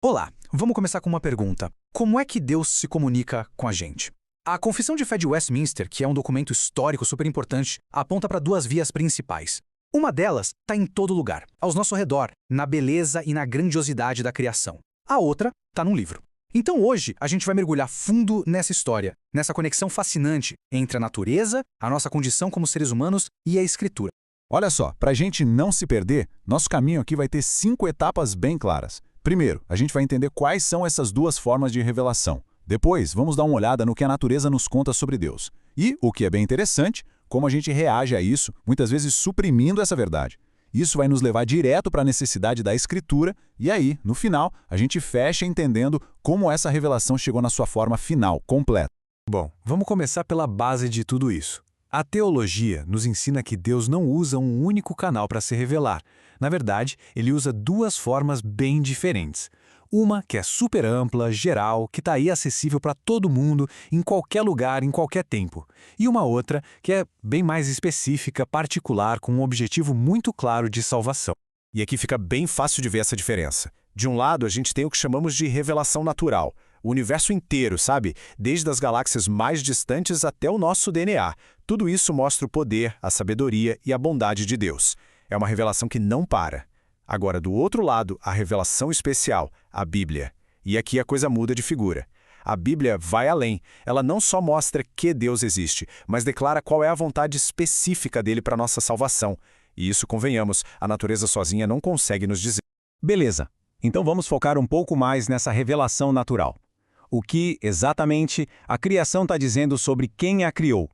Olá, vamos começar com uma pergunta. Como é que Deus se comunica com a gente? A Confissão de Fé de Westminster, que é um documento histórico super importante, aponta para duas vias principais. Uma delas está em todo lugar, ao nosso redor, na beleza e na grandiosidade da criação. A outra está num livro. Então hoje a gente vai mergulhar fundo nessa história, nessa conexão fascinante entre a natureza, a nossa condição como seres humanos e a Escritura. Olha só, para a gente não se perder, nosso caminho aqui vai ter 5 etapas bem claras. Primeiro, a gente vai entender quais são essas duas formas de revelação. Depois, vamos dar uma olhada no que a natureza nos conta sobre Deus. E, o que é bem interessante, como a gente reage a isso, muitas vezes suprimindo essa verdade. Isso vai nos levar direto para a necessidade da Escritura, e aí, no final, a gente fecha entendendo como essa revelação chegou na sua forma final, completa. Bom, vamos começar pela base de tudo isso. A teologia nos ensina que Deus não usa um único canal para se revelar. Na verdade, ele usa duas formas bem diferentes. Uma que é super ampla, geral, que está aí acessível para todo mundo, em qualquer lugar, em qualquer tempo. E uma outra que é bem mais específica, particular, com um objetivo muito claro de salvação. E aqui fica bem fácil de ver essa diferença. De um lado, a gente tem o que chamamos de revelação natural. O universo inteiro, sabe? Desde as galáxias mais distantes até o nosso DNA. Tudo isso mostra o poder, a sabedoria e a bondade de Deus. É uma revelação que não para. Agora, do outro lado, a revelação especial, a Bíblia. E aqui a coisa muda de figura. A Bíblia vai além. Ela não só mostra que Deus existe, mas declara qual é a vontade específica dele para nossa salvação. E isso, convenhamos, a natureza sozinha não consegue nos dizer. Beleza. Então vamos focar um pouco mais nessa revelação natural. O que, exatamente, a criação está dizendo sobre quem a criou?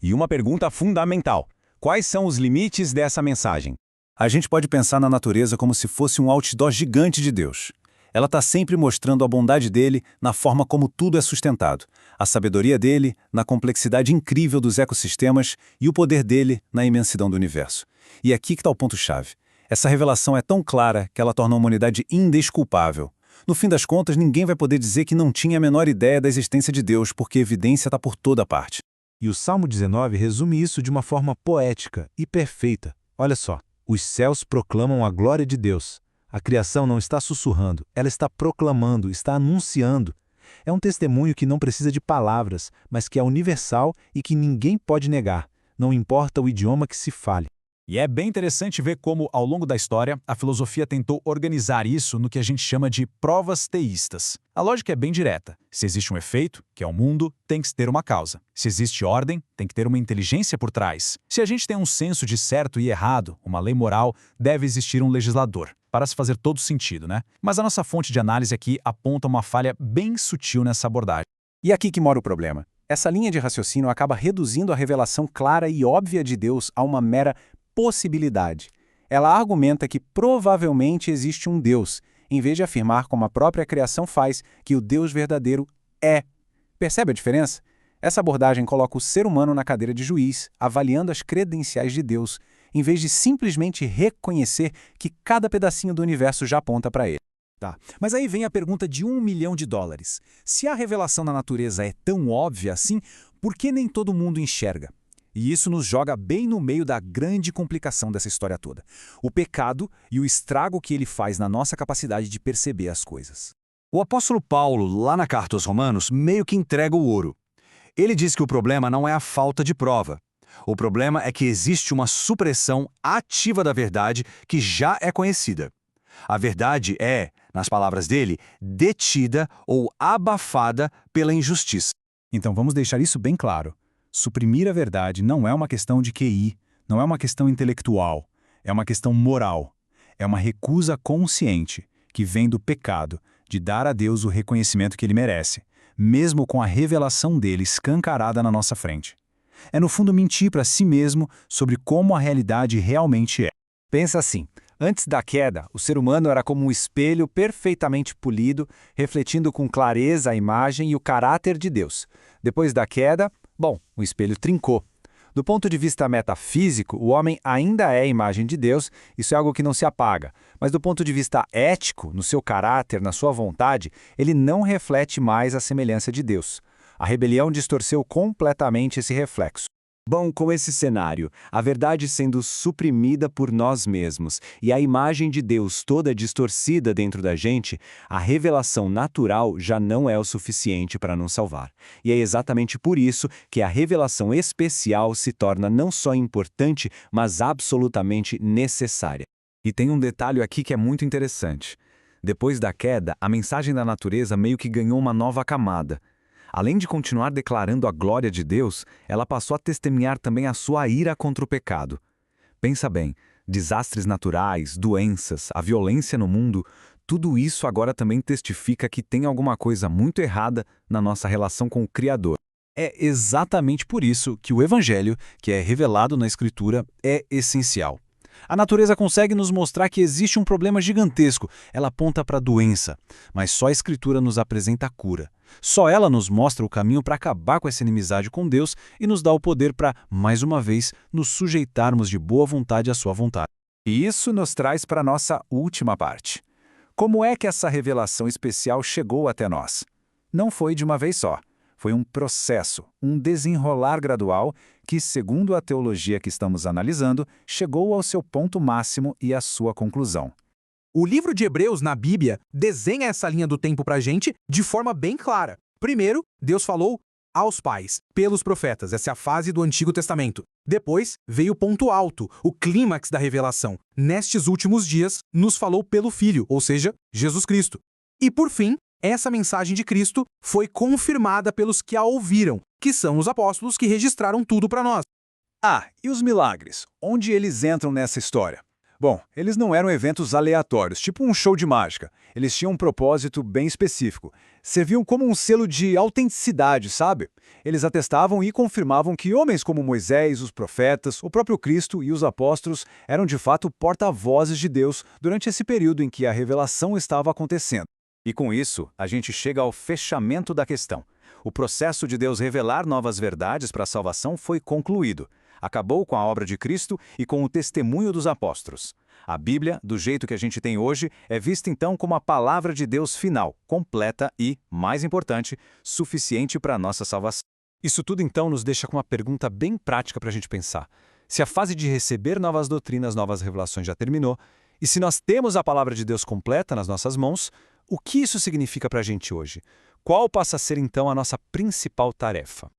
E uma pergunta fundamental: quais são os limites dessa mensagem? A gente pode pensar na natureza como se fosse um outdoor gigante de Deus. Ela está sempre mostrando a bondade dele na forma como tudo é sustentado, a sabedoria dele na complexidade incrível dos ecossistemas e o poder dele na imensidão do universo. E aqui que está o ponto-chave. Essa revelação é tão clara que ela torna a humanidade indesculpável. No fim das contas, ninguém vai poder dizer que não tinha a menor ideia da existência de Deus, porque a evidência está por toda parte. E o Salmo 19 resume isso de uma forma poética e perfeita. Olha só, os céus proclamam a glória de Deus. A criação não está sussurrando, ela está proclamando, está anunciando. É um testemunho que não precisa de palavras, mas que é universal e que ninguém pode negar, não importa o idioma que se fale. E é bem interessante ver como, ao longo da história, a filosofia tentou organizar isso no que a gente chama de provas teístas. A lógica é bem direta. Se existe um efeito, que é o mundo, tem que ter uma causa. Se existe ordem, tem que ter uma inteligência por trás. Se a gente tem um senso de certo e errado, uma lei moral, deve existir um legislador. Parece fazer todo sentido, né? Mas a nossa fonte de análise aqui aponta uma falha bem sutil nessa abordagem. E aqui que mora o problema. Essa linha de raciocínio acaba reduzindo a revelação clara e óbvia de Deus a uma mera possibilidade. Ela argumenta que provavelmente existe um Deus, em vez de afirmar, como a própria criação faz, que o Deus verdadeiro é. Percebe a diferença? Essa abordagem coloca o ser humano na cadeira de juiz, avaliando as credenciais de Deus, em vez de simplesmente reconhecer que cada pedacinho do universo já aponta para ele. Tá, mas aí vem a pergunta de $1 milhão. Se a revelação da natureza é tão óbvia assim, por que nem todo mundo enxerga? E isso nos joga bem no meio da grande complicação dessa história toda. O pecado e o estrago que ele faz na nossa capacidade de perceber as coisas. O apóstolo Paulo, lá na carta aos Romanos, meio que entrega o ouro. Ele diz que o problema não é a falta de prova. O problema é que existe uma supressão ativa da verdade que já é conhecida. A verdade é, nas palavras dele, detida ou abafada pela injustiça. Então vamos deixar isso bem claro. Suprimir a verdade não é uma questão de QI, não é uma questão intelectual, é uma questão moral. É uma recusa consciente, que vem do pecado, de dar a Deus o reconhecimento que ele merece, mesmo com a revelação dele escancarada na nossa frente. É no fundo mentir para si mesmo sobre como a realidade realmente é. Pensa assim, antes da queda, o ser humano era como um espelho perfeitamente polido, refletindo com clareza a imagem e o caráter de Deus. Depois da queda, o espelho trincou. Do ponto de vista metafísico, o homem ainda é a imagem de Deus, isso é algo que não se apaga. Mas do ponto de vista ético, no seu caráter, na sua vontade, ele não reflete mais a semelhança de Deus. A rebelião distorceu completamente esse reflexo. Bom, com esse cenário, a verdade sendo suprimida por nós mesmos e a imagem de Deus toda distorcida dentro da gente, a revelação natural já não é o suficiente para nos salvar. E é exatamente por isso que a revelação especial se torna não só importante, mas absolutamente necessária. E tem um detalhe aqui que é muito interessante. Depois da queda, a mensagem da natureza meio que ganhou uma nova camada. Além de continuar declarando a glória de Deus, ela passou a testemunhar também a sua ira contra o pecado. Pensa bem, desastres naturais, doenças, a violência no mundo, tudo isso agora também testifica que tem alguma coisa muito errada na nossa relação com o Criador. É exatamente por isso que o Evangelho, que é revelado na Escritura, é essencial. A natureza consegue nos mostrar que existe um problema gigantesco, ela aponta para a doença, mas só a Escritura nos apresenta a cura. Só ela nos mostra o caminho para acabar com essa inimizade com Deus e nos dá o poder para, mais uma vez, nos sujeitarmos de boa vontade à sua vontade. E isso nos traz para a nossa última parte. Como é que essa revelação especial chegou até nós? Não foi de uma vez só. Foi um processo, um desenrolar gradual que, segundo a teologia que estamos analisando, chegou ao seu ponto máximo e à sua conclusão. O livro de Hebreus, na Bíblia, desenha essa linha do tempo para a gente de forma bem clara. Primeiro, Deus falou aos pais, pelos profetas. Essa é a fase do Antigo Testamento. Depois, veio o ponto alto, o clímax da revelação. Nestes últimos dias, nos falou pelo Filho, ou seja, Jesus Cristo. E por fim, essa mensagem de Cristo foi confirmada pelos que a ouviram, que são os apóstolos que registraram tudo para nós. Ah, e os milagres? Onde eles entram nessa história? Bom, eles não eram eventos aleatórios, tipo um show de mágica. Eles tinham um propósito bem específico. Serviam como um selo de autenticidade, sabe? Eles atestavam e confirmavam que homens como Moisés, os profetas, o próprio Cristo e os apóstolos eram de fato porta-vozes de Deus durante esse período em que a revelação estava acontecendo. E com isso, a gente chega ao fechamento da questão. O processo de Deus revelar novas verdades para a salvação foi concluído. Acabou com a obra de Cristo e com o testemunho dos apóstolos. A Bíblia, do jeito que a gente tem hoje, é vista então como a palavra de Deus final, completa e, mais importante, suficiente para a nossa salvação. Isso tudo então nos deixa com uma pergunta bem prática para a gente pensar. Se a fase de receber novas doutrinas, novas revelações já terminou, e se nós temos a palavra de Deus completa nas nossas mãos, o que isso significa para a gente hoje? Qual passa a ser então a nossa principal tarefa?